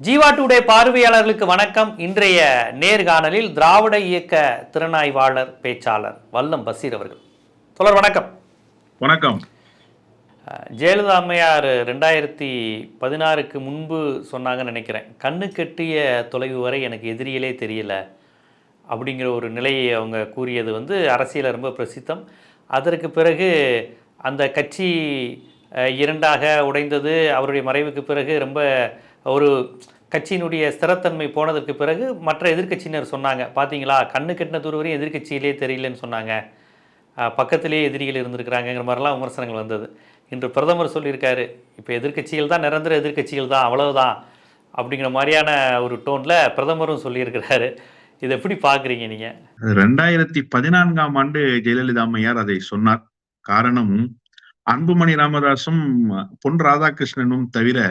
Jeeva today பார்வையாளர்களுக்கு வணக்கம். இன்றைய நேர்காணலில் திராவிட இயக்க திறனாய்வாளர் பேச்சாளர் வல்லம் பசீர் அவர்கள். தொடர் வணக்கம். வணக்கம். ஜெயலலிதா அம்மையார் 2016க்கு முன்பு சொன்னாங்கன்னு நினைக்கிறேன், கண்ணு கெட்டிய தொலைவு வரை எனக்கு எதிரிகளே தெரியல அப்படிங்கிற ஒரு நிலையை அவங்க கூறியது அரசியலில் ரொம்ப பிரசித்தம். அதற்கு பிறகு அந்த கட்சி இரண்டாக உடைந்தது. அவருடைய மறைவுக்கு பிறகு ரொம்ப ஒரு கட்சியினுடைய ஸ்திரத்தன்மை போனதற்கு பிறகு மற்ற எதிர்க்கட்சியினர் சொன்னாங்க, பார்த்தீங்களா கண்ணு கெட்டின தூரம் வரையும் எதிர்க்கட்சியிலே தெரியலன்னு சொன்னாங்க, பக்கத்திலே எதிரிகள் இருந்திருக்கிறாங்கிற மாதிரிலாம் விமர்சனங்கள் வந்தது. இன்று பிரதமர் சொல்லியிருக்காரு, இப்போ எதிர்க்கட்சிகள் தான் நிரந்தர எதிர்க்கட்சிகள் தான், அவ்வளவுதான் அப்படிங்கிற மாதிரியான ஒரு டோனில் பிரதமரும் சொல்லியிருக்கிறாரு. இதை எப்படி பார்க்குறீங்க நீங்கள்? 2014ஆம் ஆண்டு ஜெயலலிதா அம்மையார் அதை சொன்னார். காரணம், அன்புமணி ராமதாசும் பொன் ராதாகிருஷ்ணனும் தவிர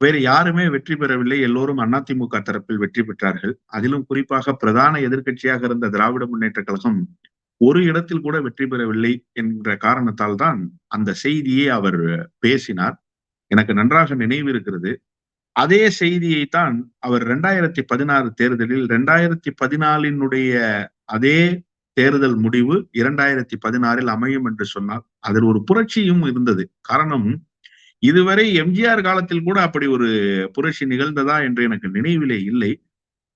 வேறு யாருமே வெற்றி பெறவில்லை. எல்லோரும் அதிமுக தரப்பில் வெற்றி பெற்றார்கள். அதிலும் குறிப்பாக பிரதான எதிர்க்கட்சியாக இருந்த திராவிட முன்னேற்ற கழகம் ஒரு இடத்தில் கூட வெற்றி பெறவில்லை என்ற காரணத்தால் தான் அந்த செய்தியை அவர் பேசினார். எனக்கு நன்றாக நினைவு இருக்கிறது. அதே செய்தியை தான் அவர் 2016 தேர்தலில் 2014 அதே தேர்தல் முடிவு 2016 அமையும் என்று சொன்னார். அதில் ஒரு புரட்சியும் இருந்தது. காரணம், இதுவரை எம்ஜிஆர் காலத்தில் கூட அப்படி ஒரு புரட்சி நிகழ்ந்ததா என்று எனக்கு நினைவிலே இல்லை.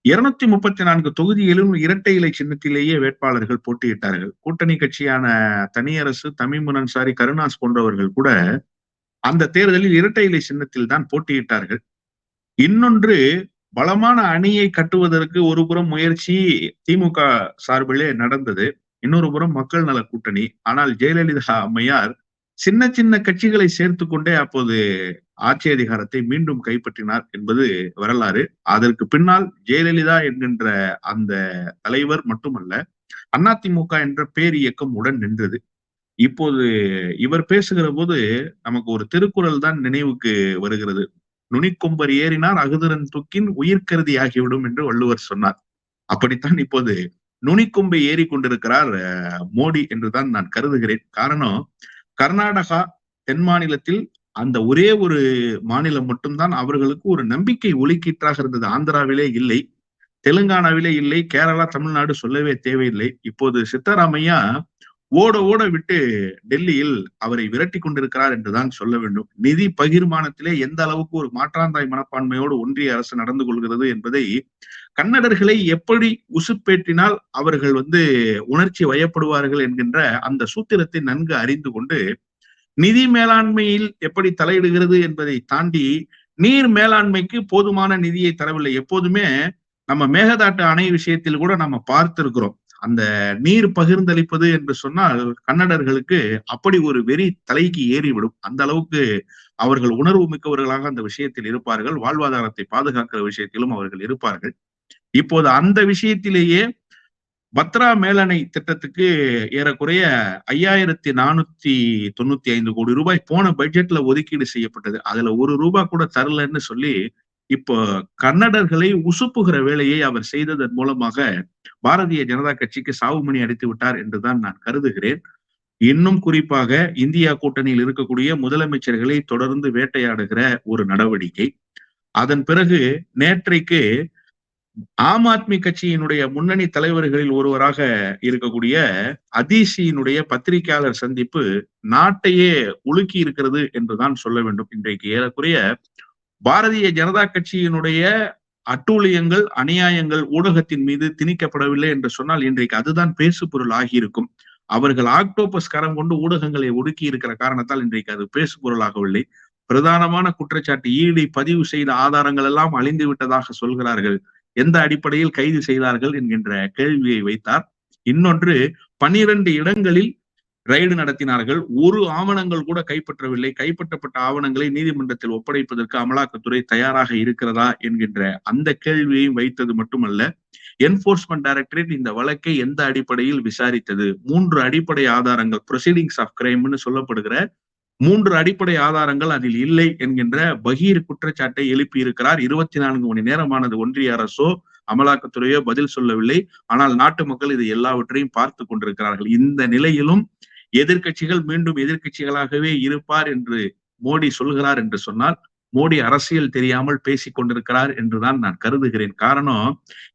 234 தொகுதியிலும் இரட்டை இலை சின்னத்திலேயே வேட்பாளர்கள் போட்டியிட்டார்கள். கூட்டணி கட்சியான தனியரசு, தமிமுன் அன்சாரி, கருணாஸ் போன்றவர்கள் கூட அந்த தேர்தலில் இரட்டை இலை சின்னத்தில் தான் போட்டியிட்டார்கள். இன்னொன்று, பலமான அணியை கட்டுவதற்கு ஒரு புறம் முயற்சி திமுக சார்பிலே நடந்தது, இன்னொரு புறம் மக்கள் நல கூட்டணி. ஆனால் ஜெயலலிதா அம்மையார் சின்ன சின்ன கட்சிகளை சேர்த்து கொண்டே அப்போது ஆட்சி அதிகாரத்தை மீண்டும் கைப்பற்றினார் என்பது வரலாறு. அதற்கு பின்னால் ஜெயலலிதா என்கின்ற அந்த தலைவர் மட்டுமல்ல, அதிமுக என்ற பேர் இயக்கம் உடன் நின்றது. இப்போது இவர் பேசுகிற போது நமக்கு ஒரு திருக்குறள் தான் நினைவுக்கு வருகிறது. நுனிக்கொம்பர் ஏறினார் அகுதிரன் தூக்கின் உயிர்கருதி ஆகிவிடும் என்று வள்ளுவர் சொன்னார். அப்படித்தான் இப்போது நுனிக்கொம்பை ஏறி கொண்டிருக்கிறார் மோடி என்றுதான் நான் கருதுகிறேன். காரணம், கர்நாடகா தென் மாநிலத்தில் அந்த ஒரே ஒரு மாநிலம் மட்டும்தான் அவர்களுக்கு ஒரு நம்பிக்கை ஒலிக்கீற்றாக இருந்தது. ஆந்திராவிலே இல்லை, தெலுங்கானாவிலே இல்லை, கேரளா, தமிழ்நாடு சொல்லவே தேவையில்லை. இப்போது சித்தராமையா ஓட ஓட விட்டு டெல்லியில் அவரை விரட்டி கொண்டிருக்கிறார் என்றுதான் சொல்ல வேண்டும். நிதி பகிர்மானத்திலே எந்த அளவுக்கு ஒரு மாற்றாந்தாய் மனப்பான்மையோடு ஒன்றிய அரசு நடந்து கொள்கிறது என்பதை, கன்னடர்களை எப்படி உசுப்பேற்றினால் அவர்கள் உணர்ச்சி வயப்படுவார்கள் என்கின்ற அந்த சூத்திரத்தை நன்கு அறிந்து கொண்டு, நிதி மேலாண்மையில் எப்படி தலையிடுகிறது என்பதை தாண்டி நீர் மேலாண்மைக்கு போதுமான நிதியை தரவில்லை. எப்போதுமே நம்ம மேகதாட்டு அணை விஷயத்தில் கூட நம்ம பார்த்திருக்கிறோம். அந்த நீர் பகிர்ந்தளிப்பது என்று சொன்னால் கன்னடர்களுக்கு அப்படி ஒரு வெறி தலைக்கு ஏறிவிடும். அந்த அளவுக்கு அவர்கள் உணர்வு மிக்கவர்களாக அந்த விஷயத்தில் இருப்பார்கள். வாழ்வாதாரத்தை பாதுகாக்கிற விஷயத்திலும் அவர்கள் இருப்பார்கள். இப்போது அந்த விஷயத்திலேயே பத்ரா மேலணை திட்டத்துக்கு ஏறக்குறைய 5495 கோடி ரூபாய் போன பட்ஜெட்ல ஒதுக்கீடு செய்யப்பட்டது. அதுல ₹1 கூட தரலன்னு சொல்லி இப்போ கன்னடர்களை உசுப்புகிற வேலையை அவர் செய்ததன் மூலமாக பாரதிய ஜனதா கட்சிக்கு சாவுமணி அடித்து விட்டார் என்றுதான் நான் கருதுகிறேன். இன்னும் குறிப்பாக இந்தியா கூட்டணியில் இருக்கக்கூடிய முதலமைச்சர்களை தொடர்ந்து வேட்டையாடுகிற ஒரு நடவடிக்கை. அதன் பிறகு நேற்றைக்கு ஆம் ஆத்மி கட்சியினுடைய முன்னணி தலைவர்களில் ஒருவராக இருக்கக்கூடிய அதிஷியினுடைய பத்திரிகையாளர் சந்திப்பு நாட்டையே உலுக்கி இருக்கிறது என்றுதான் சொல்ல வேண்டும். இன்றைக்கு ஏறக்குறைய பாரதிய ஜனதா கட்சியினுடைய அட்டூழியங்கள், அநியாயங்கள் ஊடகத்தின் மீது திணிக்கப்படவில்லை என்று சொன்னால் இன்றைக்கு அதுதான் பேசு பொருள் ஆகியிருக்கும். அவர்கள் ஆக்டோபஸ் கரம் கொண்டு ஊடகங்களை ஒடுக்கி இருக்கிற காரணத்தால் இன்றைக்கு அது பேசு பொருளாகவில்லை. பிரதானமான குற்றச்சாட்டு, ஈடி பதிவு செய்த ஆதாரங்கள் எல்லாம் அழிந்து விட்டதாக சொல்கிறார்கள், எந்த அடிப்படையில் கைது செய்தார்கள் என்கின்ற கேள்வியை வைத்தார். இன்னொன்று, 12 இடங்களில் ரைடு நடத்தினார்கள், ஒரு ஆவணங்கள் கூட கைப்பற்றவில்லை, கைப்பற்றப்பட்ட ஆவணங்களை நீதிமன்றத்தில் ஒப்படைப்பதற்கு அமலாக்கத்துறை தயாராக இருக்கிறதா என்கின்ற அந்த கேள்வியையும் வைத்தது மட்டுமல்ல, என்போர்ஸ்மெண்ட் டைரக்டரேட் இந்த வழக்கை எந்த அடிப்படையில் விசாரித்தது, 3 அடிப்படை ஆதாரங்கள், ப்ரொசீடிங்ஸ் ஆஃப் கிரைம்னு சொல்லப்படுகிற 3 அடிப்படை ஆதாரங்கள் அதில் இல்லை என்கின்ற பகீர் குற்றச்சாட்டை எழுப்பி இருக்கிறார். 24 மணி நேரமானது, ஒன்றிய அரசோ அமலாக்கத்துறையோ பதில் சொல்லவில்லை. ஆனால் நாட்டு மக்கள் இது எல்லாவற்றையும் பார்த்து கொண்டிருக்கிறார்கள். இந்த நிலையிலும் எதிர்க்கட்சிகள் மீண்டும் எதிர்க்கட்சிகளாகவே இருப்பார் என்று மோடி சொல்கிறார் என்று சொன்னால் மோடி அரசியல் தெரியாமல் பேசிக் கொண்டிருக்கிறார் என்றுதான் நான் கருதுகிறேன். காரணம்,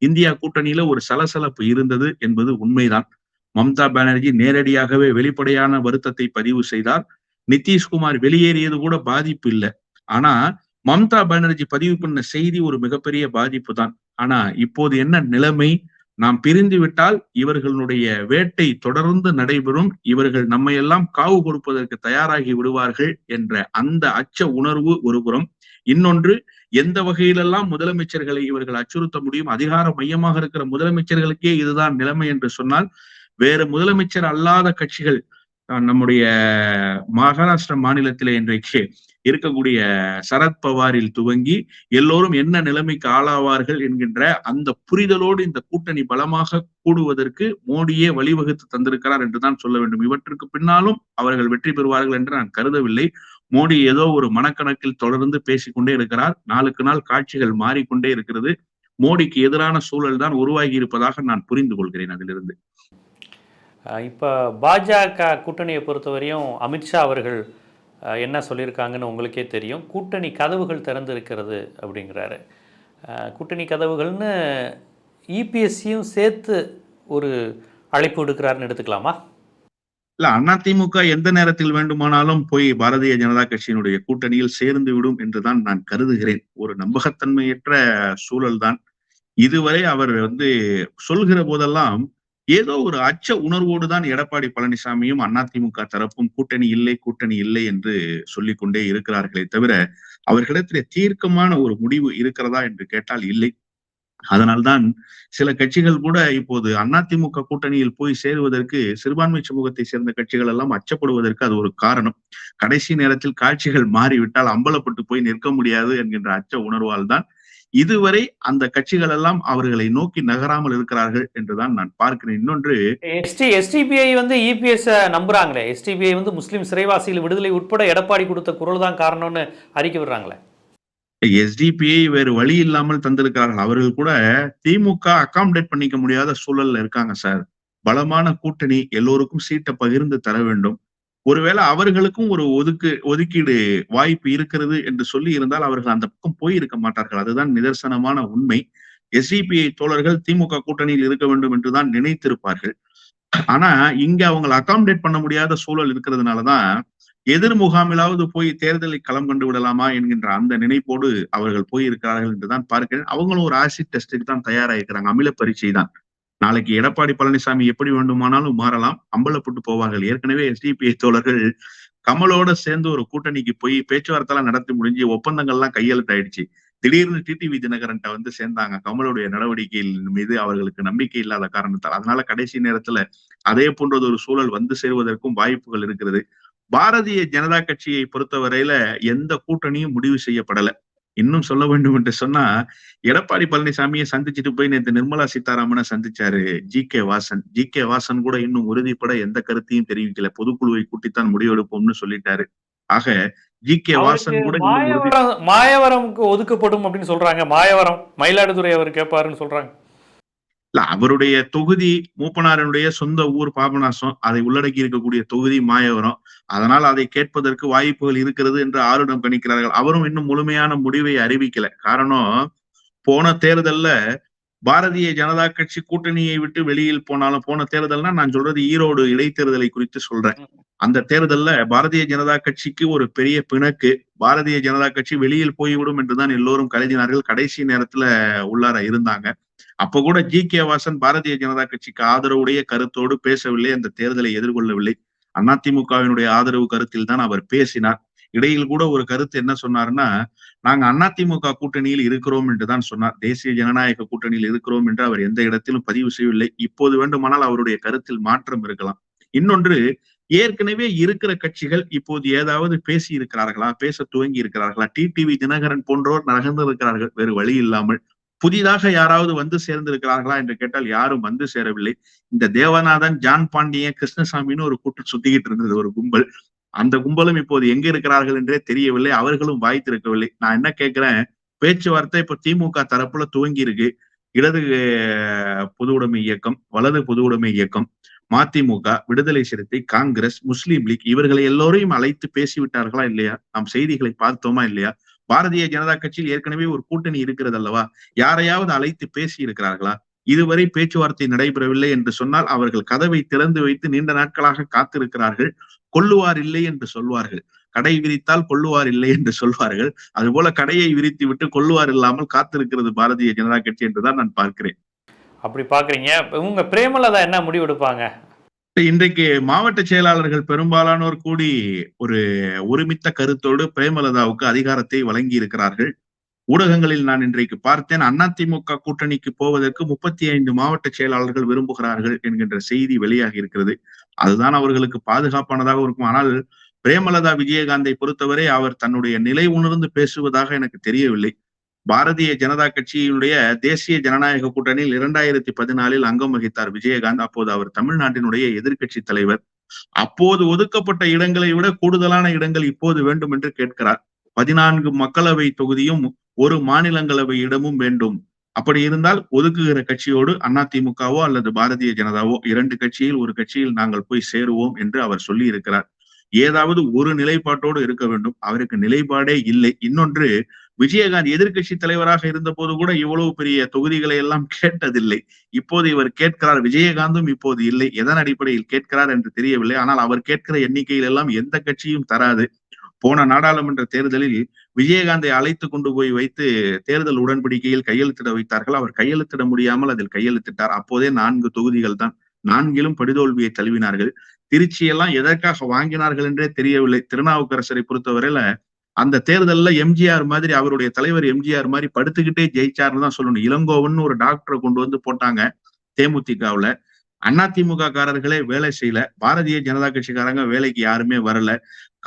இந்தியா கூட்டணியில ஒரு சலசலப்பு இருந்தது என்பது உண்மைதான். மம்தா பானர்ஜி நேரடியாகவே வெளிப்படையான வருத்தத்தை பதிவு செய்தார். நிதிஷ்குமார் வெளியேறியது கூட பாதிப்பு இல்ல. ஆனா மம்தா பானர்ஜி பதிவு பண்ண செய்தி ஒரு மிகப்பெரிய பாதிப்பு தான். ஆனா இப்போது என்ன நிலைமை? நாம் பிரிந்து விட்டால் இவர்களுடைய வேட்டை தொடர்ந்து நடைபெறும். இவர்கள் நம்மை எல்லாம் காவு கொடுப்பதற்கு தயாராகி விடுவார்கள் என்ற அந்த அச்ச உணர்வு ஒருபுறம். இன்னொன்று, எந்த வகையிலெல்லாம் முதலமைச்சர்களை இவர்கள் அச்சுறுத்த முடியும்? அதிகார மையமாக இருக்கிற முதலமைச்சர்களுக்கே இதுதான் நிலைமை என்று சொன்னால், வேறு முதலமைச்சர் அல்லாத கட்சிகள், நம்முடைய மகாராஷ்டிரா மாநிலத்திலே இன்றைக்கு இருக்கக்கூடிய சரத்பவாரில் துவங்கி எல்லோரும் என்ன நிலைமைக்கு ஆளாவார்கள் என்கின்ற அந்த புரிதலோடு இந்த கூட்டணி பலமாக கூடுவதற்கு மோடியே வழிவகுத்து தந்திருக்கிறார் என்றுதான் சொல்ல வேண்டும். இவற்றுக்கு பின்னாலும் அவர்கள் வெற்றி பெறுவார்கள் என்று நான் கருதவில்லை. மோடி ஏதோ ஒரு மனக்கணக்கில் தொடர்ந்து பேசிக்கொண்டே இருக்கிறார். நாளுக்கு நாள் காட்சிகள் மாறிக்கொண்டே இருக்கிறது. மோடிக்கு எதிரான சூழல் தான் உருவாகி இருப்பதாக நான் புரிந்து கொள்கிறேன் அதிலிருந்து. இப்போ பாஜக கூட்டணியை பொறுத்தவரையும் அமித்ஷா அவர்கள் என்ன சொல்லியிருக்காங்கன்னு உங்களுக்கே தெரியும். கூட்டணி கதவுகள் திறந்திருக்கிறது அப்படிங்கிறாரு. கூட்டணி கதவுகள்னு இபிஎஸ்சியும் சேர்த்து ஒரு அழைப்பு விடுக்கிறாருன்னு எடுத்துக்கலாமா? இல்ல, அதிமுக எந்த நேரத்தில் வேண்டுமானாலும் போய் பாரதிய ஜனதா கட்சியினுடைய கூட்டணியில் சேர்ந்து விடும் என்றுதான் நான் கருதுகிறேன். ஒரு நம்பகத்தன்மையற்ற சூழல் தான். இதுவரை அவர் சொல்கிற போதெல்லாம் ஏதோ ஒரு அச்ச உணர்வோடு தான் எடப்பாடி பழனிசாமியும் அதிமுக தரப்பும் கூட்டணி இல்லை கூட்டணி இல்லை என்று சொல்லிக் கொண்டே இருக்கிறார்களே தவிர, அவர்களிடத்திலே தீர்க்கமான ஒரு முடிவு இருக்கிறதா என்று கேட்டால் இல்லை. அதனால்தான் சில கட்சிகள் கூட இப்போது அதிமுக கூட்டணியில் போய் சேருவதற்கு சிறுபான்மை சமூகத்தை சேர்ந்த கட்சிகள் எல்லாம் அச்சப்படுவதற்கு அது ஒரு காரணம். கடைசி நேரத்தில் காட்சிகள் மாறிவிட்டால் அம்பலப்பட்டு போய் நிற்க முடியாது என்கின்ற அச்ச உணர்வால் தான் இதுவரை அந்த கட்சிகள் எல்லாம் அவர்களை நோக்கி நகராமல் இருக்கிறார்கள் என்றுதான் நான் பார்க்கிறேன். இன்னொன்று, எஸ்டிபிஐ இபிஎஸ் நம்புறாங்களே. எஸ்டிபிஐ முஸ்லிம் சிறைவாசிகள் விடுதலை உட்பட எடப்பாடி கொடுத்த குரல் தான் காரணம்னு அறிக்கை விடுறாங்களே. எஸ்டிபிஐ வேறு வழி இல்லாமல் தந்திருக்கிறார்கள். அவர்கள் கூட திமுக அகாமடேட் பண்ணிக்க முடியாத சூழல்ல இருக்காங்க சார். பலமான கூட்டணி, எல்லோருக்கும் சீட்டை பகிர்ந்து தர வேண்டும். ஒருவேளை அவர்களுக்கும் ஒரு ஒதுக்கீடு வாய்ப்பு இருக்கிறது என்று சொல்லி இருந்தால் அவர்கள் அந்த பக்கம் போயிருக்க மாட்டார்கள். அதுதான் நிதர்சனமான உண்மை. எஸ்டிபிஐ தோழர்கள் திமுக கூட்டணியில் இருக்க வேண்டும் என்றுதான் நினைத்திருப்பார்கள். ஆனா இங்க அவங்களை அகாமடேட் பண்ண முடியாத சூழல் இருக்கிறதுனாலதான் எதிர் முகாமிலாவது போய் தேர்தலை களம் கண்டு விடலாமா என்கின்ற அந்த நினைப்போடு அவர்கள் போயிருக்கிறார்கள் என்றுதான் பார்க்கிறேன். அவங்களும் ஒரு ஆசிட் டெஸ்டுக்கு தான் தயாராகிக்கிறாங்க. அமில பரீட்சை தான். நாளைக்கு எடப்பாடி பழனிசாமி எப்படி வேண்டுமானாலும் மாறலாம், அம்பலப்பட்டு போவார்கள். ஏற்கனவே எஸ்டிபிஐ தோழர்கள் கமலோட சேர்ந்து ஒரு கூட்டணிக்கு போய் பேச்சுவார்த்தை எல்லாம் நடத்தி முடிஞ்சு ஒப்பந்தங்கள்லாம் கையெழுத்தாயிடுச்சு. திடீர்னு டிடிவி தினகரன்ட்ட சேர்ந்தாங்க. கமலுடைய நடவடிக்கையின் மீது அவர்களுக்கு நம்பிக்கை இல்லாத காரணத்தால். அதனால கடைசி நேரத்துல அதே போன்றது ஒரு சூழல் சேருவதற்கும் வாய்ப்புகள் இருக்கிறது. பாரதிய ஜனதா கட்சியை பொறுத்தவரையில எந்த கூட்டணியும் முடிவு செய்யப்படல. இன்னும் சொல்ல வேண்டும் என்று சொன்னா, எடப்பாடி பழனிசாமியை சந்திச்சுட்டு போய் நேற்று நிர்மலா சீதாராமனை சந்திச்சாரு ஜி.கே. வாசன். ஜி.கே. வாசன் கூட இன்னும் உறுதிப்பட எந்த கருத்தையும் தெரிவிக்கல. பொதுக்குழுவை கூட்டித்தான் முடிவெடுப்போம்னு சொல்லிட்டாரு. ஆக ஜி.கே. வாசன் கூட மாயவரம்க்கு ஒதுக்கப்படும் அப்படின்னு சொல்றாங்க. மாயவரம் மயிலாடுதுறை அவர் கேட்பாருன்னு சொல்றாங்க. இல்ல, அவருடைய தொகுதி மூப்பனாரனுடைய சொந்த ஊர் பாபநாசம். அதை உள்ளடக்கி இருக்கக்கூடிய தொகுதி மாயவரம். அதனால் அதை கேட்பதற்கு வாய்ப்புகள் இருக்கிறது என்று ஆருடம் கணிக்கிறார்கள். அவரும் இன்னும் முழுமையான முடிவை அறிவிக்கல. காரணம், போன தேர்தல்ல பாரதிய ஜனதா கட்சி கூட்டணியை விட்டு வெளியில் போனாலும், போன தேர்தல்னா நான் சொல்றது ஈரோடு இடைத்தேர்தலை குறித்து சொல்றேன். அந்த தேர்தல்ல பாரதிய ஜனதா கட்சிக்கு ஒரு பெரிய பிணக்கு. பாரதிய ஜனதா கட்சி வெளியில் போய்விடும் என்றுதான் எல்லோரும் கருதினார்கள். கடைசி நேரத்துல உள்ளார இருந்தாங்க. அப்ப கூட ஜி.கே. வாசன் பாரதிய ஜனதா கட்சிக்கு ஆதரவுடைய கருத்தோடு பேசவில்லை. அந்த தேர்தலை எதிர்கொள்ளவில்லை. அதிமுகவினுடைய ஆதரவு கருத்தில் தான் அவர் பேசினார். இடையில் கூட ஒரு கருத்து என்ன சொன்னார்னா, நாங்க அதிமுக கூட்டணியில் இருக்கிறோம் என்றுதான் சொன்னார். தேசிய ஜனநாயக கூட்டணியில் இருக்கிறோம் என்று அவர் எந்த இடத்திலும் பதிவு செய்யவில்லை. இப்போது வேண்டுமானால் அவருடைய கருத்தில் மாற்றம் இருக்கலாம். இன்னொன்று, ஏற்கனவே இருக்கிற கட்சிகள் இப்போது ஏதாவது பேசி இருக்கிறார்களா, பேச துவங்கி இருக்கிறார்களா? டிடிவி தினகரன் போன்றோர் நகர்ந்திருக்கிறார்கள் வேறு வழி இல்லாமல். புதிதாக யாராவது சேர்ந்திருக்கிறார்களா என்று கேட்டால் யாரும் சேரவில்லை. இந்த தேவநாதன், ஜான் பாண்டியன், கிருஷ்ணசாமின்னு ஒரு கூட்டம் சுத்திக்கிட்டு இருந்தது ஒரு கும்பல். அந்த கும்பலும் இப்போது எங்க இருக்கிறார்கள் என்றே தெரியவில்லை. அவர்களும் வாய் திறக்கவில்லை. நான் என்ன கேட்கிறேன், பேச்சுவார்த்தை இப்ப திமுக தரப்புல துவங்கி இருக்கு. இடது பொது உடைமை இயக்கம், வலது பொது உடைமை இயக்கம், மதிமுக, விடுதலை சிறுத்தை, காங்கிரஸ், முஸ்லீம் லீக் இவர்களை எல்லோரையும் அழைத்து பேசிவிட்டார்களா இல்லையா? நாம் செய்திகளை பார்த்தோமா இல்லையா? பாரதிய ஜனதா கட்சியில் ஏற்கனவே ஒரு கூட்டணி இருக்கிறது அல்லவா? யாரையாவது அழைத்து பேசி இருக்கிறார்களா? இதுவரை பேச்சுவார்த்தை நடைபெறவில்லை என்று சொன்னால் அவர்கள் கதவை திறந்து வைத்து நீண்ட நாட்களாக காத்திருக்கிறார்கள். கொல்லுவார் இல்லை என்று சொல்வார்கள். கடை விரித்தால் கொல்லுவார் இல்லை என்று சொல்வார்கள். அதுபோல கடையை விரித்து விட்டு கொல்லுவார் இல்லாமல் காத்திருக்கிறது பாரதிய ஜனதா கட்சி என்றுதான் நான் பார்க்கிறேன். அப்படி பார்க்குறீங்க. இவங்க பிரேமலதா என்ன முடிவு எடுப்பாங்க? இன்றைக்கு மாவட்ட செயலாளர்கள் பெரும்பாலானோர் கூடி ஒரு ஒருமித்த கருத்தோடு பிரேமலதாவுக்கு அதிகாரத்தை வழங்கி இருக்கிறார்கள். ஊடகங்களில் நான் இன்றைக்கு பார்த்தேன், அதிமுக கூட்டணிக்கு போவதற்கு 35 மாவட்ட செயலாளர்கள் விரும்புகிறார்கள் என்கின்ற செய்தி வெளியாகி இருக்கிறது. அதுதான் அவர்களுக்கு பாதுகாப்பானதாக இருக்கும். ஆனால் பிரேமலதா விஜயகாந்தை பொறுத்தவரை அவர் தன்னுடைய நிலை உணர்ந்து பேசுவதாக எனக்கு தெரியவில்லை. பாரதிய ஜனதா கட்சியினுடைய தேசிய ஜனநாயக கூட்டணியில் 2014 அங்கம் வகித்தார் விஜயகாந்த். அப்போது அவர் தமிழ்நாட்டினுடைய எதிர்க்கட்சி தலைவர். அப்போது ஒதுக்கப்பட்ட இடங்களை விட கூடுதலான இடங்கள் இப்போது வேண்டும் என்று கேட்கிறார். 14 மக்களவை தொகுதியும் ஒரு மாநிலங்களவை இடமும் வேண்டும். அப்படி இருந்தால் ஒதுக்குகிற கட்சியோடு அதிமுகவோ அல்லது பாரதிய ஜனதாவோ 2 கட்சியில் ஒரு கட்சியில் நாங்கள் போய் சேருவோம் என்று அவர் சொல்லி இருக்கிறார். ஏதாவது ஒரு நிலைப்பாட்டோடு இருக்க வேண்டும். அவருக்கு நிலைப்பாடே இல்லை. இன்னொன்று, விஜயகாந்த் எதிர்க்கட்சி தலைவராக இருந்த போது கூட இவ்வளவு பெரிய தொகுதிகளை எல்லாம் கேட்டதில்லை. இப்போது இவர் கேட்கிறார். விஜயகாந்தும் இப்போது இல்லை. எதன் அடிப்படையில் கேட்கிறார் என்று தெரியவில்லை. ஆனால் அவர் கேட்கிற எண்ணிக்கையில் எல்லாம் எந்த கட்சியும் தராது. போன நாடாளுமன்ற தேர்தலில் விஜயகாந்தை அழைத்து கொண்டு போய் வைத்து தேர்தல் உடன்படிக்கையில் கையெழுத்திட வைத்தார்கள். அவர் கையெழுத்திட முடியாமல் அதில் கையெழுத்திட்டார். அப்போதே 4 தொகுதிகள் தான். 4லும் படுதோல்வியை தழுவினார்கள். திருச்சியெல்லாம் எதற்காக வாங்கினார்கள் என்றே தெரியவில்லை. திருநாவுக்கரசரை பொறுத்தவரையில அந்த தேர்தல்ல எம்ஜிஆர் மாதிரி, அவருடைய தலைவர் எம்ஜிஆர் மாதிரி படுத்துக்கிட்டே ஜெயிச்சார்னு தான் சொல்லணும். இளங்கோவன் ஒரு டாக்டரை கொண்டு வந்து போட்டாங்க தேமுதிகவுல. அதிமுக காரர்களே வேலை செய்யல. பாரதிய ஜனதா கட்சிக்காரங்க வேலைக்கு யாருமே வரல.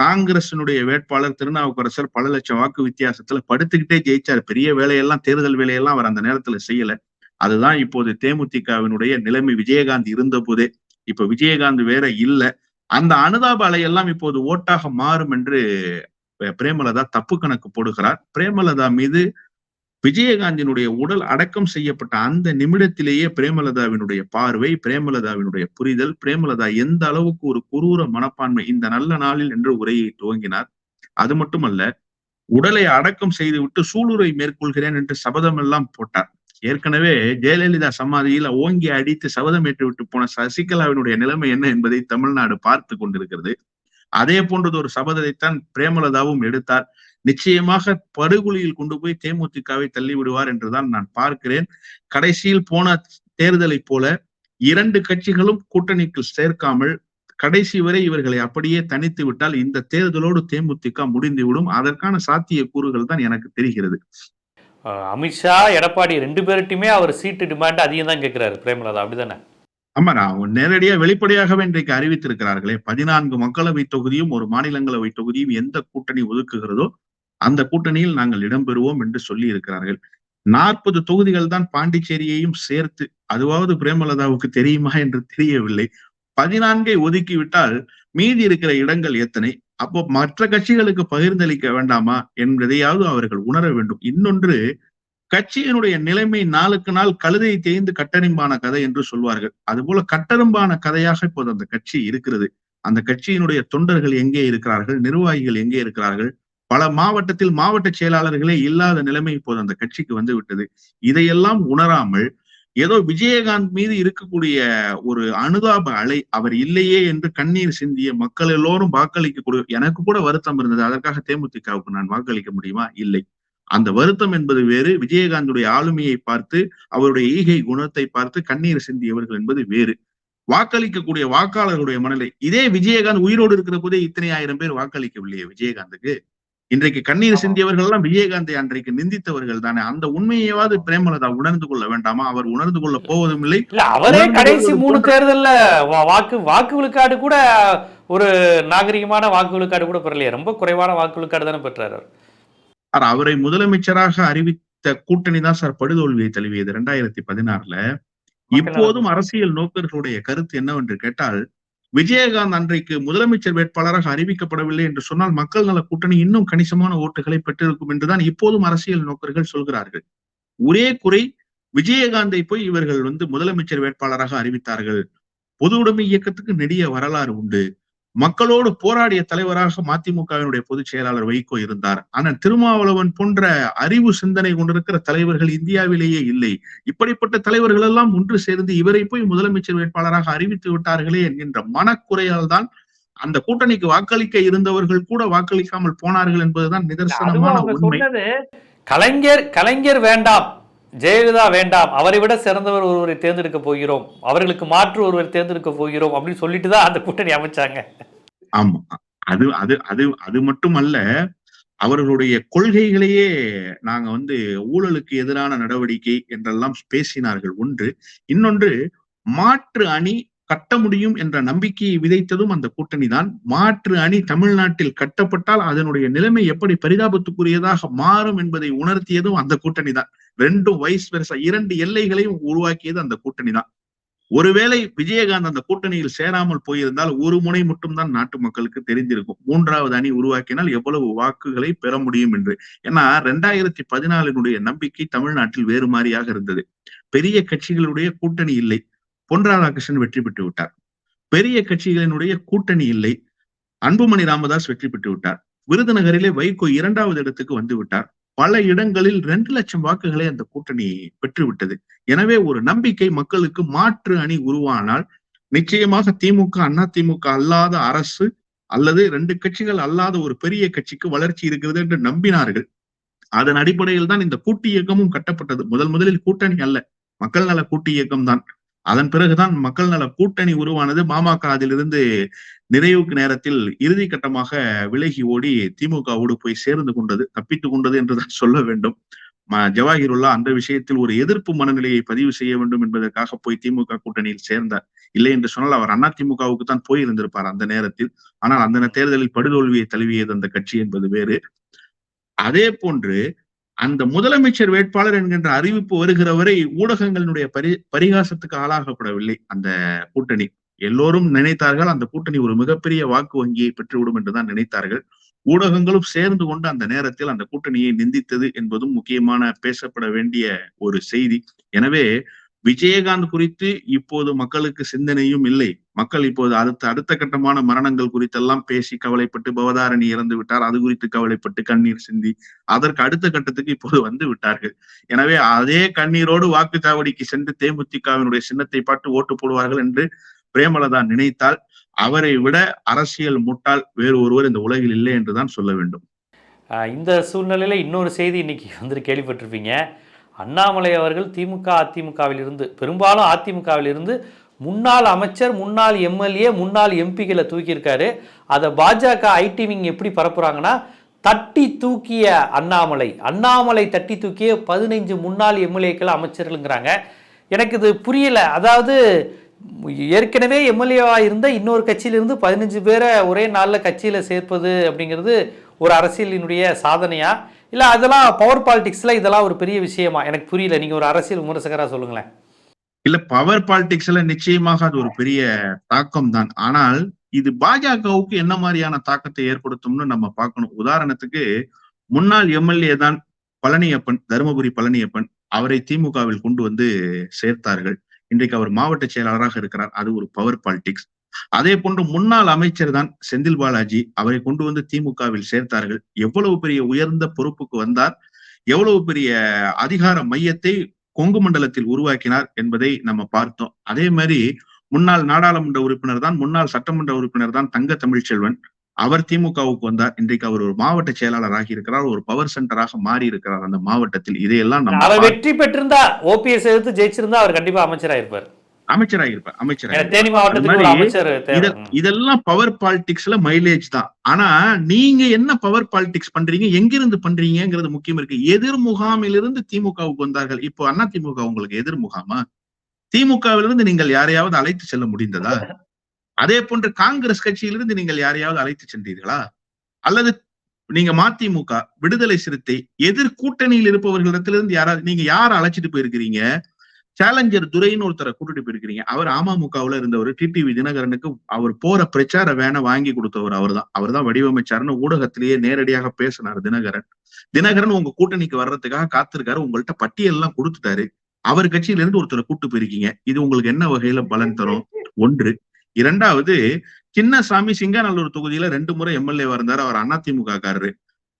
காங்கிரசினுடைய வேட்பாளர் திருநாவுக்கரசர் பல லட்சம் வாக்கு வித்தியாசத்துல படுத்துக்கிட்டே ஜெயிச்சார். பெரிய வேலையெல்லாம், தேர்தல் வேலையெல்லாம் அவர் அந்த நேரத்துல செய்யல. அதுதான் இப்போது தேமுதிகவினுடைய நிலைமை. விஜயகாந்த் இருந்த போதே. இப்ப விஜயகாந்த் வேற இல்ல. அந்த அனுதாப அலையெல்லாம் இப்போது ஓட்டாக மாறும் என்று பிரேமலதா தப்பு கணக்கு போடுகிறார். பிரேமலதா மீது விஜயகாந்தினுடைய உடல் அடக்கம் செய்யப்பட்ட அந்த நிமிடத்திலேயே பிரேமலதாவினுடைய பார்வை, பிரேமலதாவினுடைய புரிதல், பிரேமலதா எந்த அளவுக்கு ஒரு குரூர மனப்பான்மை இந்த நல்ல நாளில் என்று உரையை துவங்கினார். அது மட்டுமல்ல, உடலை அடக்கம் செய்துவிட்டு சூளுரை மேற்கொள்கிறேன் என்று சபதம் எல்லாம் போட்டார். ஏற்கனவே ஜெயலலிதா சமாதியில் ஓங்கி அடித்து சபதம் ஏற்று விட்டு போன சசிகலாவினுடைய நிலைமை என்ன என்பதை தமிழ்நாடு பார்த்து கொண்டிருக்கிறது. அதே போன்றது ஒரு சபதத்தைத்தான் பிரேமலதாவும் எடுத்தார். நிச்சயமாக படுகொலியில் கொண்டு போய் தேமுதிகவை தள்ளி விடுவார் என்றுதான் நான் பார்க்கிறேன். கடைசியில் போன தேர்தலை போல 2 கட்சிகளும் கூட்டணிக்கு சேர்க்காமல் கடைசி வரை இவர்களை அப்படியே தனித்து விட்டால் இந்த தேர்தலோடு தேமுதிக முடிந்துவிடும். அதற்கான சாத்திய கூறுகள் தான் எனக்கு தெரிகிறது. அமித்ஷா, எடப்பாடி 2 பேர்கிட்டயுமே அவர் சீட்டு டிமாண்ட் அதிகம் தான் கேட்கிறாரு பிரேமலதா, அப்படிதானே? ஆமா, நான் நேரடியா வெளிப்படையாகவே இன்றைக்கு அறிவித்திருக்கிறார்களே. 14 மக்களவை தொகுதியும் ஒரு மாநிலங்களவை தொகுதியும் எந்த கூட்டணி ஒதுக்குகிறதோ அந்த கூட்டணியில் நாங்கள் இடம்பெறுவோம் என்று சொல்லி இருக்கிறார்கள். 40 தொகுதிகள் தான் பாண்டிச்சேரியையும் சேர்த்து. அதுவாவது பிரேமலதாவுக்கு தெரியுமா என்று தெரியவில்லை. 14ஐ ஒதுக்கிவிட்டால் மீதி இருக்கிற இடங்கள் எத்தனை? அப்போ மற்ற கட்சிகளுக்கு பகிர்ந்தளிக்க வேண்டாமா என்பதையாவது அவர்கள் உணர வேண்டும். இன்னொன்று, கட்சியினுடைய நிலைமை நாளுக்கு நாள் கழுதை தேய்ந்து கட்டெரும்பான கதை என்று சொல்வார்கள். அதுபோல கட்டெரும்பான கதையாக இப்போது அந்த கட்சி இருக்கிறது. அந்த கட்சியினுடைய தொண்டர்கள் எங்கே இருக்கிறார்கள்? நிர்வாகிகள் எங்கே இருக்கிறார்கள்? பல மாவட்டத்தில் மாவட்ட செயலாளர்களே இல்லாத நிலைமை இப்போது அந்த கட்சிக்கு வந்து விட்டது. இதையெல்லாம் உணராமல் ஏதோ விஜயகாந்த் மீது இருக்கக்கூடிய ஒரு அனுதாப அலை, அவர் இல்லையே என்று கண்ணீர் சிந்திய மக்கள் எல்லோரும் வாக்களிக்கக்கூடிய, எனக்கு கூட வருத்தம் இருந்தது. அதற்காக தேமுதிகவுக்கு நான் வாக்களிக்க முடியுமா? இல்லை. அந்த வருத்தம் என்பது வேறு. விஜயகாந்துடைய ஆளுமையை பார்த்து, அவருடைய ஈகை குணத்தை பார்த்து கண்ணீர் சிந்தியவர்கள் என்பது வேறு. வாக்களிக்கக்கூடிய வாக்காளர்களுடைய மனநிலை. இதே விஜயகாந்த் உயிரோடு இருக்கிற போதே இத்தனை ஆயிரம் பேர் வாக்களிக்கவில்லையே விஜயகாந்துக்கு. இன்றைக்கு கண்ணீர் சிந்தியவர்கள் எல்லாம் விஜயகாந்தை அன்றைக்கு நிந்தித்தவர்கள் தானே. அந்த உண்மையாவது பிரேமலதா உணர்ந்து கொள்ள வேண்டாமா? அவர் உணர்ந்து கொள்ள போவதும் இல்லை. அவரே கடைசி 3 தேர்தல்ல வாக்கு விழுக்காடு கூட, ஒரு நாகரிகமான வாக்கு விழுக்காடு கூட பெறலையே. ரொம்ப குறைவான வாக்கு விழுக்காடு தானே பெற்றார். அவரை முதலமைச்சராக அறிவித்த கூட்டணி தான் சார் படுதோல்வியை தழுவியது 2016ல. இப்போதும் அரசியல் நோக்கர்களுடைய கருத்து என்னவென்று கேட்டால், விஜயகாந்த் அன்றைக்கு முதலமைச்சர் வேட்பாளராக அறிவிக்கப்படவில்லை என்று சொன்னால் மக்கள் நல கூட்டணி இன்னும் கணிசமான ஓட்டுகளை பெற்றிருக்கும் என்றுதான் இப்போதும் அரசியல் நோக்கர்கள் சொல்கிறார்கள். ஒரே குறை, விஜயகாந்தை போய் இவர்கள் முதலமைச்சர் வேட்பாளராக அறிவித்தார்கள். பொது உடைமை இயக்கத்துக்கு நெடிய வரலாறு உண்டு. மக்களோடு போராடிய தலைவராக மதிமுகவினுடைய பொதுச் செயலாளர் வைகோ இருந்தார். ஆனால் திருமாவளவன் போன்ற அறிவு சிந்தனை கொண்டிருக்கிற தலைவர்கள் இந்தியாவிலேயே இல்லை. இப்படிப்பட்ட தலைவர்கள் எல்லாம் ஒன்று சேர்ந்து இவரை போய் முதலமைச்சர் வேட்பாளராக அறிவித்து விட்டார்களே என்கின்ற மனக்குறையால் தான் அந்த கூட்டணிக்கு வாக்களிக்க இருந்தவர்கள் கூட வாக்களிக்காமல் போனார்கள் என்பதுதான் நிதர்சனமான உண்மை. கலைஞர் வேண்டாம், ஜெயலலிதா வேண்டாம், அவரை விட சிறந்தவர் ஒருவரை தேர்ந்தெடுக்க போகிறோம், அவர்களுக்கு மாற்று ஒருவரை தேர்ந்தெடுக்க போகிறோம் அப்படின்னு சொல்லிட்டு தான் அந்த கூட்டணி அமைச்சாங்க. ஆமா, அது அது அது அது மட்டுமல்ல, அவர்களுடைய கொள்கைகளையே நாங்க ஊழலுக்கு எதிரான நடவடிக்கை என்றெல்லாம் பேசினார்கள் ஒன்று. இன்னொன்று, மாற்று அணி கட்ட முடியும் என்ற நம்பிக்கையை விதைத்ததும் அந்த கூட்டணி தான். மாற்று அணி தமிழ்நாட்டில் கட்டப்பட்டால் அதனுடைய நிலைமை எப்படி பரிதாபத்துக்குரியதாக மாறும் என்பதை உணர்த்தியதும் அந்த கூட்டணி தான். ரெண்டும் வைஸ் வெர்சா, இரண்டு எல்லைகளையும் உருவாக்கியது அந்த கூட்டணி தான். ஒருவேளை விஜயகாந்த் அந்த கூட்டணியில் சேராமல் போயிருந்தால் ஒரு முனை மட்டும் தான் நாட்டு மக்களுக்கு தெரிந்திருக்கும். மூன்றாவது அணி உருவாக்கினால் எவ்வளவு வாக்குகளை பெற முடியும் என்று. ஏன்னா 2014 நம்பிக்கை தமிழ்நாட்டில் வேறு மாதிரியாக இருந்தது. பெரிய கட்சிகளுடைய கூட்டணி இல்லை, பொன் ராதாகிருஷ்ணன் வெற்றி பெற்று விட்டார். பெரிய கட்சிகளினுடைய கூட்டணி இல்லை, அன்புமணி ராமதாஸ் வெற்றி பெற்று விட்டார். விருதுநகரிலே வைகோ 2வது இடத்துக்கு வந்து விட்டார். பல இடங்களில் 2 லட்சம் வாக்குகளை அந்த கூட்டணி பெற்றுவிட்டது. எனவே ஒரு நம்பிக்கை மக்களுக்கு, மாற்று அணி உருவானால் நிச்சயமாக திமுக, அதிமுக அல்லாத அரசு அல்லது 2 கட்சிகள் அல்லாத ஒரு பெரிய கட்சிக்கு வளர்ச்சி இருக்கிறது என்று நம்பினார்கள். அதன் அடிப்படையில் தான் இந்த கூட்டு இயக்கமும் கட்டப்பட்டது. முதலில் கூட்டணி அல்ல, மக்கள் நல கூட்டு இயக்கம் தான். அதன் பிறகுதான் மக்கள் நல கூட்டணி உருவானது. பாமக அதிலிருந்து நிறைவுக்கு நேரத்தில் இறுதி கட்டமாக விலகி ஓடி திமுகவோடு போய் சேர்ந்து கொண்டது, தப்பித்துக் கொண்டது என்றுதான் சொல்ல வேண்டும். ஜவாஹிருல்லா அந்த விஷயத்தில் ஒரு எதிர்ப்பு மனநிலையை பதிவு செய்ய வேண்டும் என்பதற்காக போய் திமுக கூட்டணியில் சேர்ந்தார். இல்லை என்று சொன்னால் அவர் அதிமுகவுக்கு தான் போயிருந்திருப்பார் அந்த நேரத்தில். ஆனால் அந்த தேர்தலில் படுதோல்வியை தழுவியது அந்த கட்சி என்பது வேறு. அதே போன்று அந்த முதலமைச்சர் வேட்பாளர் என்கின்ற அறிவிப்பு வருகிற வரை ஊடகங்களினுடைய பரிகாசத்துக்கு ஆளாகப்படவில்லை அந்த கூட்டணி. எல்லோரும் நினைத்தார்கள் அந்த கூட்டணி ஒரு மிகப்பெரிய வாக்கு வங்கியை பெற்றுவிடும் என்றுதான் நினைத்தார்கள். ஊடகங்களும் சேர்ந்து கொண்டு அந்த நேரத்தில் அந்த கூட்டணியை நிந்தித்தது என்பதும் முக்கியமான பேசப்பட வேண்டிய ஒரு செய்தி. எனவே விஜயகாந்த் குறித்து இப்போது மக்களுக்கு சிந்தனையும் இல்லை. மக்கள் இப்போது அடுத்த கட்டமான மரணங்கள் குறித்தெல்லாம் பேசி கவலைப்பட்டு, பவதாரணி இறந்து விட்டார் அது குறித்து கவலைப்பட்டு கண்ணீர் சிந்தி அதற்கு அடுத்த கட்டத்துக்கு இப்போது வந்து விட்டார்கள். எனவே அதே கண்ணீரோடு வாக்குச்சாவடிக்கு சென்று தேமுதிகவினுடைய சின்னத்தை பார்த்து ஓட்டு போடுவார்கள் என்று பிரேமலதா நினைத்தால் அவரை விட அரசியல் முட்டாள் வேறு ஒருவர் இந்த உலகில் இல்லை என்றுதான் சொல்ல வேண்டும். இந்த சூழ்நிலையில இன்னொரு செய்தி இன்னைக்கு கேள்விப்பட்டிருப்பீங்க. அண்ணாமலை அவர்கள் திமுக அதிமுகவில் இருந்து, பெரும்பாலும் அதிமுகவில் இருந்து முன்னாள் அமைச்சர், முன்னாள் எம்எல்ஏ, முன்னாள் எம்பிகளை தூக்கியிருக்காரு. அதை பாஜக ஐடி விங் எப்படி பரப்புறாங்கன்னா, தட்டி தூக்கிய அண்ணாமலை தட்டி தூக்கிய 15 முன்னாள் எம்எல்ஏக்கள் அமைச்சர்களுங்கிறாங்க. எனக்கு இது புரியல. அதாவது ஏற்கனவே எம்எல்ஏவா இருந்த இன்னொரு கட்சியிலிருந்து 15 பேரை ஒரே நாளில் கட்சியில் சேர்ப்பது அப்படிங்கிறது ஒரு அரசியலினுடைய சாதனையா, இல்லை அதெல்லாம் பவர் பாலிடிக்ஸ்ல இதெல்லாம் ஒரு பெரிய விஷயமா? எனக்கு புரியல. நீங்க ஒரு அரசியல் விமர்சகரா சொல்லுங்களேன். இல்ல, பவர் பாலிடிக்ஸ்ல நிச்சயமாக அது ஒரு பெரிய தாக்கம் தான். ஆனால் இது பாஜகவுக்கு என்ன மாதிரியான தாக்கத்தை ஏற்படுத்தும்னு நம்ம பார்க்கணும். உதாரணத்துக்கு முன்னாள் எம்எல்ஏ தான் பழனியப்பன், தருமபுரி பழனியப்பன். அவரை திமுகவில் கொண்டு வந்து சேர்த்தார்கள். இன்றைக்கு அவர் மாவட்ட செயலாளராக இருக்கிறார். அது ஒரு பவர் பாலிடிக்ஸ். அதே போன்று முன்னாள் அமைச்சர் தான் செந்தில் பாலாஜி, அவரை கொண்டு வந்து திமுகவில் சேர்த்தார்கள். எவ்வளவு பெரிய உயர்ந்த பொறுப்புக்கு வந்தார், எவ்வளவு பெரிய அதிகார மையத்தை கொங்கு மண்டலத்தில் உருவாக்கினார் என்பதை நம்ம பார்த்தோம். அதே மாதிரி முன்னாள் நாடாளுமன்ற உறுப்பினர் தான், முன்னாள் சட்டமன்ற உறுப்பினர் தான் தங்க தமிழ்ச்செல்வன். அவர் திமுகவுக்கு வந்தார். இன்றைக்கு அவர் ஒரு மாவட்ட செயலாளராக இருக்கிறார், ஒரு பவர் சென்டராக மாறி இருக்கிறார் அந்த மாவட்டத்தில். இதையெல்லாம் நம்ம வெற்றி பெற்றிருந்தா, ஓபிஎஸ் எடுத்து ஜெயிச்சிருந்தா அவர் கண்டிப்பா அமைச்சராயிருப்பார். இதெல்லாம் பவர் பாலிடிக்ஸ்ல மைலேஜ் தான். ஆனா நீங்க என்ன பவர் பாலிடிக்ஸ் பண்றீங்க, எங்கிருந்து பண்றீங்கிறது முக்கியம் இருக்கு. எதிர் முகாமிலிருந்து திமுகவுக்கு வந்தார்கள். இப்போ அண்ணா திமுக உங்களுக்கு எதிர் முகாமா? திமுகவிலிருந்து நீங்கள் யாரையாவது அழைத்து செல்ல முடிந்ததா? அதே போன்று காங்கிரஸ் கட்சியிலிருந்து நீங்கள் யாரையாவது அழைத்து சென்றீர்களா? அல்லது நீங்க மதிமுக, விடுதலை சிறுத்தை, எதிர் கூட்டணியில் இருப்பவர்களிடத்திலிருந்து நீங்க யாரை அழைச்சிட்டு போயிருக்கிறீங்க? சேலஞ்சர் துரைன்னு ஒருத்தரை கூட்டிட்டு போயிருக்கிறீங்க. அவர் அமமுகவுல இருந்தவர். டிடிவி தினகரனுக்கு அவர் போற பிரச்சார வேனை வாங்கி கொடுத்தவர் அவர் தான் வடிவமைச்சாருன்னு ஊடகத்திலேயே நேரடியாக பேசினார் தினகரன் உங்க கூட்டணிக்கு வர்றதுக்காக காத்திருக்காரு. உங்கள்ட்ட பட்டியல் எல்லாம் கொடுத்துட்டாரு. அவர் கட்சியில இருந்து ஒருத்தரை கூட்டு போயிருக்கீங்க. இது உங்களுக்கு என்ன வகையில பலன் தரும்? ஒன்று. இரண்டாவது, சின்னசாமி சிங்காநல்லூர் தொகுதியில 2 முறை எம்எல்ஏவா இருந்தாரு. அவர் அதிமுக காரரு.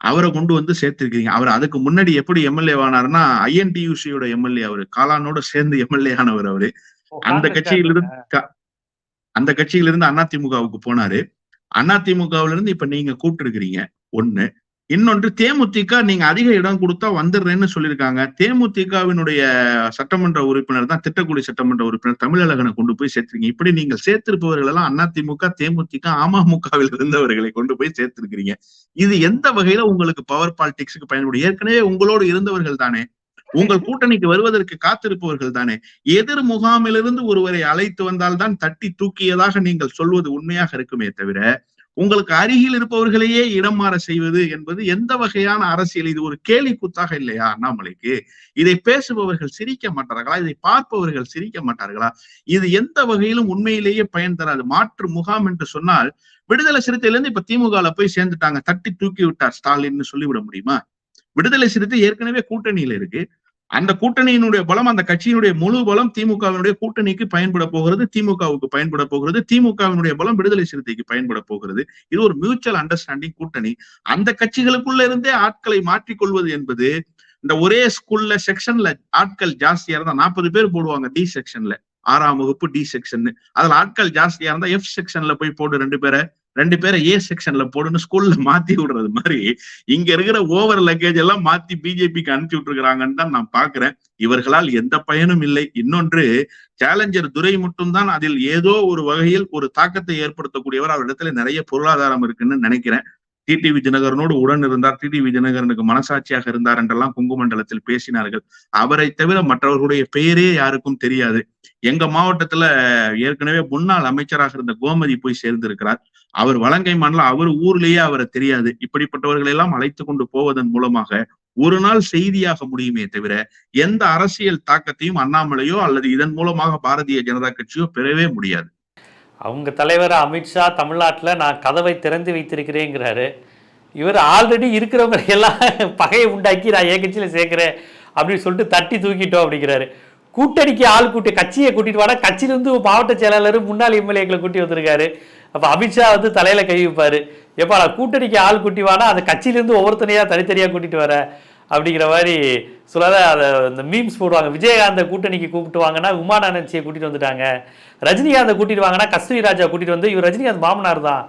அவரை கொண்டு வந்து சேர்த்திருக்கீங்க. அவர் அதுக்கு முன்னாடி எப்படி எம்எல்ஏ ஆனாருன்னா ஐஎன்டியூசியோட எம்எல்ஏ அவரு. காலானோட சேர்ந்து எம்எல்ஏ ஆனவர் அவரு. அந்த கட்சியிலிருந்து அந்த கட்சியிலிருந்து அதிமுகவுக்கு போனாரு. அதிமுகவில இருந்து இப்ப நீங்க கூப்பிட்டு இருக்கிறீங்க. ஒண்ணு. இன்னொன்று தேமுதிக நீங்க அதிக இடம் கொடுத்தா வந்துடுறேன்னு சொல்லியிருக்காங்க. தேமுதிகவினுடைய சட்டமன்ற உறுப்பினர் தான் திட்டக்குடி சட்டமன்ற உறுப்பினர் தமிழழகனை கொண்டு போய் சேர்த்திருக்கீங்க. இப்படி நீங்கள் சேர்த்திருப்பவர்கள் எல்லாம் அதிமுக, தேமுதிக, அமமுகவில் இருந்தவர்களை கொண்டு போய் சேர்த்திருக்கிறீங்க. இது எந்த வகையில உங்களுக்கு பவர் பாலிடிக்ஸுக்கு பயன்படும்? ஏற்கனவே உங்களோடு இருந்தவர்கள் தானே, உங்கள் கூட்டணிக்கு வருவதற்கு காத்திருப்பவர்கள் தானே. எதிர் முகாமிலிருந்து ஒருவரை அழைத்து வந்தால்தான் தட்டி தூக்கியதாக நீங்கள் சொல்வது உண்மையாக இருக்குமே தவிர, உங்களுக்கு அருகில் இருப்பவர்களையே இடம் மாற செய்வது என்பது எந்த வகையான அரசியல்? இது ஒரு கேலி கூத்தாக இல்லையா அண்ணாமலைக்கு? இதை பேசுபவர்கள் சிரிக்க மாட்டார்களா? இதை பார்ப்பவர்கள் சிரிக்க மாட்டார்களா? இது எந்த வகையிலும் உண்மையிலேயே பயன் தராது. மாற்று முகாம் என்று சொன்னால் விடுதலை சிறுத்தையிலிருந்து இப்ப திமுகல போய் சேர்ந்துட்டாங்க, தட்டி தூக்கி விட்டார் ஸ்டாலின் சொல்லிவிட முடியுமா? விடுதலை சிறுத்தை ஏற்கனவே கூட்டணியில இருக்கு. அந்த கூட்டணியினுடைய பலம், அந்த கட்சியினுடைய முழு பலம் திமுகவினுடைய கூட்டணிக்கு பயன்பட போகிறது, திமுகவுக்கு பயன்பட போகிறது. திமுகவினுடைய பலம் விடுதலை சிறுத்தைக்கு பயன்பட போகிறது. இது ஒரு மியூச்சுவல் அண்டர்ஸ்டாண்டிங் கூட்டணி. அந்த கட்சிகளுக்குள்ள இருந்தே ஆட்களை மாற்றிக்கொள்வது என்பது, இந்த ஒரே ஸ்கூல்ல செக்ஷன்ல ஆட்கள் ஜாஸ்தியா இருந்தா 40 பேர் போடுவாங்க டி செக்ஷன்ல, 6ஆம் வகுப்பு டி செக்ஷன். அதுல ஆட்கள் ஜாஸ்தியா இருந்தா எஃப் செக்ஷன்ல போய் போடு 2 பேரை ஏ செக்ஷன்ல போடுன்னு ஸ்கூல்ல மாத்தி விடுறது மாதிரி இங்க இருக்கிற ஓவர் லக்கேஜ் எல்லாம் மாத்தி பிஜேபிக்கு அனுப்பிச்சு விட்டுருக்காங்கன்னு தான் நான் பாக்குறேன். இவர்களால் எந்த பயனும் இல்லை. இன்னொன்று, சேலஞ்சர் துரை மட்டும்தான் அதில் ஏதோ ஒரு வகையில் ஒரு தாக்கத்தை ஏற்படுத்தக்கூடியவர். அவரிடத்துல நிறைய பொருளாதாரம் இருக்குன்னு நினைக்கிறேன். டிடிவி தினகரனோடு உடன் இருந்தார், டிடிவி தினகரனுக்கு மனசாட்சியாக இருந்தார் என்றெல்லாம் குங்குமண்டலத்தில் பேசினார்கள். அவரை தவிர மற்றவர்களுடைய பெயரே யாருக்கும் தெரியாது. எங்க மாவட்டத்துல ஏற்கனவே முன்னாள் அமைச்சராக இருந்த கோமதி போய் சேர்ந்திருக்கிறார். அவர் வலங்கை மண்டலம், அவர் ஊர்லயே அவரை தெரியாது. இப்படிப்பட்டவர்களை எல்லாம் அழைத்து கொண்டு போவதன் மூலமாக ஒரு நாள் செய்தியாக முடியுமே தவிர எந்த அரசியல் தாக்கத்தையும் அண்ணாமலையோ அல்லது இதன் மூலமாக பாரதிய ஜனதா கட்சியோ பெறவே முடியாது. அவங்க தலைவர் அமித்ஷா தமிழ்நாட்டில் நான் கதவை திறந்து வைத்திருக்கிறேங்கிறாரு. இவர் ஆல்ரெடி இருக்கிறவங்க எல்லாம் பகையை உண்டாக்கி நான் என் கட்சியில் சேர்க்கிறேன் அப்படின்னு சொல்லிட்டு தட்டி தூக்கிட்டோம் அப்படிங்கிறாரு. கூட்டணிக்கு ஆள் கூட்டி கட்சியை கூட்டிட்டு வாடா, கட்சியிலிருந்து மாவட்ட செயலாளர் முன்னாள் எம்எல்ஏக்களை கூட்டி வந்திருக்காரு. அப்போ அமித்ஷா தலையில கை வைப்பாரு, எப்பா நான் கூட்டணிக்கு ஆள் கூட்டி வாடா, அந்த கட்சியிலேருந்து ஒவ்வொருத்தனையா தனித்தனியாக கூட்டிட்டு வர அப்படிங்கிற மாதிரி சொல்லாத. அதை இந்த மீம்ஸ் போடுவாங்க. விஜயகாந்தை கூட்டணிக்கு கூப்பிட்டு வாங்கன்னா உமானந்தியை கூட்டிட்டு வந்துட்டாங்க, ரஜினிகாந்தை கூட்டிட்டு வாங்கன்னா கஸ்தூரி ராஜா கூட்டிட்டு வந்து இவர் ரஜினிகாந்த் மாமனார் தான்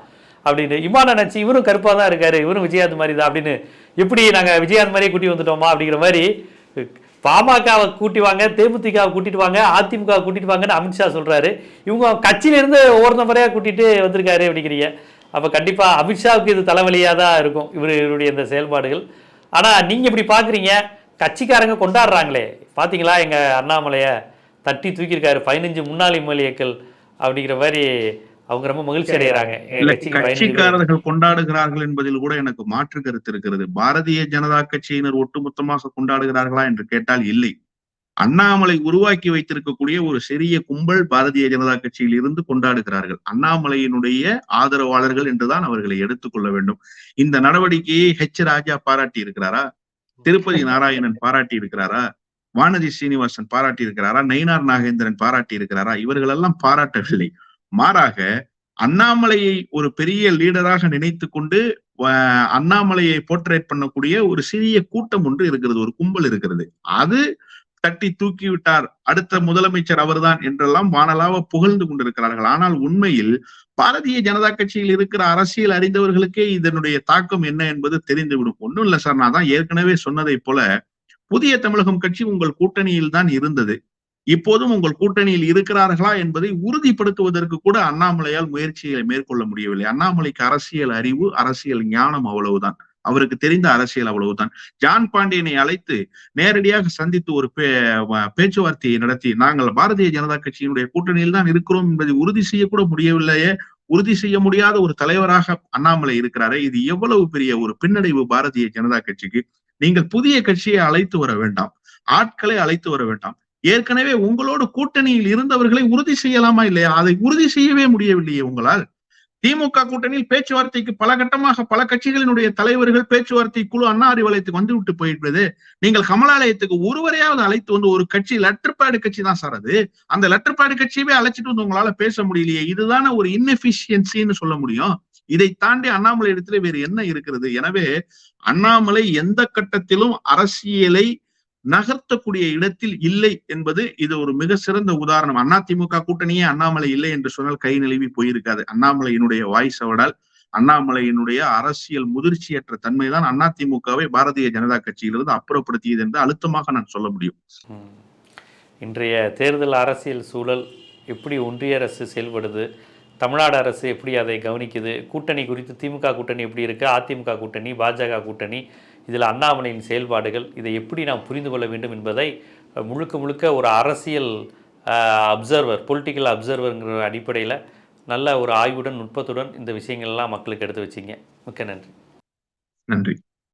அப்படின்னு. இமானந்தி இவரும் கருப்பாக தான் இருக்காரு, இவரும் விஜயகாந்த் மாதிரி தான் அப்படின்னு. எப்படி நாங்கள் விஜயகாந்த் மாதிரியே கூட்டி வந்துட்டோமா அப்படிங்கிற மாதிரி பாமகவை கூட்டி வாங்க, தேமுதிகவை கூட்டிட்டு வாங்க, அதிமுக கூட்டிட்டு வாங்கன்னு அமித்ஷா சொல்றாரு. இவங்க கட்சியிலிருந்து ஒவ்வொரு நபரையா கூட்டிட்டு வந்திருக்காரு அப்படிங்கிறீங்க. அப்போ கண்டிப்பா அமித்ஷாவுக்கு இது தலைவலியாக தான் இருக்கும் இவருடைய இந்த செயல்பாடுகள். ஆனா நீங்க இப்படி பாக்குறீங்க, கட்சிக்காரங்க கொண்டாடுறாங்களே பாத்தீங்களா, எங்க அண்ணாமலைய தட்டி தூக்கியிருக்காரு 15 முன்னாள் எம்எல்ஏக்கள் அப்படிங்கிற மாதிரி அவங்க ரொம்ப மகிழ்ச்சி அடைகிறாங்க. கட்சிக்காரர்கள் கொண்டாடுகிறார்கள் என்பதில் கூட எனக்கு மாற்று கருத்து இருக்கிறது. பாரதிய ஜனதா கட்சியினர் ஒட்டுமொத்தமாக கொண்டாடுகிறார்களா என்று கேட்டால் இல்லை. அண்ணாமலை உருவாக்கி வைத்திருக்கக்கூடிய ஒரு சிறிய கும்பல் பாரதிய ஜனதா கட்சியில் இருந்து கொண்டாடுகிறார்கள். அண்ணாமலையினுடைய ஆதரவாளர்கள் என்றுதான் அவர்களை எடுத்துக்கொள்ள வேண்டும். இந்த நடவடிக்கையை ஹெச் ராஜா பாராட்டி இருக்கிறாரா? திருப்பதி நாராயணன் பாராட்டி இருக்கிறாரா? வானதி சீனிவாசன் பாராட்டி இருக்கிறாரா? நயினார் நாகேந்திரன் பாராட்டி இருக்கிறாரா? இவர்கள் எல்லாம் பாராட்டவில்லை. மாறாக அண்ணாமலையை ஒரு பெரிய லீடராக நினைத்து கொண்டு அண்ணாமலையை போர்ட்ரேட் பண்ணக்கூடிய ஒரு சிறிய கூட்டம் ஒன்று இருக்கிறது, ஒரு கும்பல் இருக்கிறது. அது தட்டி தூக்கி விட்டார், அடுத்த முதலமைச்சர் அவர்தான் என்றெல்லாம் வானலாவ புகழ்ந்து கொண்டிருக்கிறார்கள். ஆனால் உண்மையில் பாரதிய ஜனதா கட்சியில் இருக்கிற அரசியல் அறிந்தவர்களுக்கே இதனுடைய தாக்கம் என்ன என்பது தெரிந்துவிடும். ஒன்றும் இல்லை சார், நான் தான் ஏற்கனவே சொன்னதை போல புதிய தமிழகம் கட்சி உங்கள் கூட்டணியில் தான் இருந்தது. இப்போதும் உங்கள் கூட்டணியில் இருக்கிறார்களா என்பதை உறுதிப்படுத்துவதற்கு கூட அண்ணாமலையால் முயற்சியை மேற்கொள்ள முடியவில்லை. அண்ணாமலைக்கு அரசியல் அறிவு, அரசியல் ஞானம் அவ்வளவுதான், அவருக்கு தெரிந்த அரசியல் அவ்வளவுதான். ஜான் பாண்டியனை அழைத்து நேரடியாக சந்தித்து ஒரு பேச்சுவார்த்தையை நடத்தி நாங்கள் பாரதிய ஜனதா கட்சியினுடைய கூட்டணியில் தான் இருக்கிறோம் என்பதை உறுதி செய்யக்கூட முடியவில்லையே. உறுதி செய்ய முடியாத ஒரு தலைவராக அண்ணாமலை இருக்கிறாரே, இது எவ்வளவு பெரிய ஒரு பின்னடைவு பாரதிய ஜனதா கட்சிக்கு. நீங்கள் புதிய கட்சியை அழைத்து வர வேண்டாம், ஆட்களை அழைத்து வர வேண்டாம். ஏற்கனவே உங்களோடு கூட்டணியில் இருந்தவர்களை உறுதி செய்யலாமா இல்லையா? அதை உறுதி செய்யவே முடியவில்லையே உங்களால். திமுக கூட்டணியில் பேச்சுவார்த்தைக்கு பல கட்டமாக பல கட்சிகளினுடைய தலைவர்கள் பேச்சுவார்த்தை குழு அண்ணா அறிவாலயத்துக்கு வந்து விட்டு போயிடுவது. நீங்கள் கமலாலயத்துக்கு ஒருவரையாவது அழைத்து வந்து, ஒரு கட்சி லெட்டர் பேடு கட்சி தான் சார் அது, அந்த லெட்டர் பேடு கட்சியவே அழைச்சிட்டு வந்து உங்களால பேச முடியலையே. இதுதானே ஒரு இன்எஃபிஷியன்சின்னு சொல்ல முடியும். இதை தாண்டி அண்ணாமலை இடத்துல வேறு என்ன இருக்கிறது? எனவே அண்ணாமலை எந்த கட்டத்திலும் அரசியலை நகர்த்தக்கூடிய இடத்தில் இல்லை என்பது இது ஒரு மிக சிறந்த உதாரணம். அதிமுக கூட்டணியே அண்ணாமலை இல்லை என்று சொன்னால் கை நழுவி போயிருக்காது. அண்ணாமலையினுடைய வாய் சவடால், அண்ணாமலையினுடைய அரசியல் முதிர்ச்சியற்ற தன்மைதான் அதிமுகவை பாரதிய ஜனதா கட்சியிலிருந்து அப்புறப்படுத்தியது என்று அழுத்தமாக நான் சொல்ல முடியும். இன்றைய தேர்தல் அரசியல் சூழல் எப்படி ஒன்றிய அரசு செயல்படுது, தமிழ்நாடு அரசு எப்படி அதை கவனிக்குது, கூட்டணி குறித்து திமுக கூட்டணி எப்படி இருக்குது, அதிமுக கூட்டணி, பாஜக கூட்டணி, இதில் அண்ணாமலையின் செயல்பாடுகள், இதை எப்படி நாம் புரிந்து கொள்ள வேண்டும் என்பதை முழுக்க முழுக்க ஒரு அரசியல் அப்சர்வர், பொலிட்டிக்கல் அப்சர்வருங்கிற அடிப்படையில் நல்ல ஒரு ஆய்வுடன் நுட்பத்துடன் இந்த விஷயங்கள்லாம் மக்களுக்கு எடுத்து வச்சிங்க. மிக்க நன்றி. நன்றி.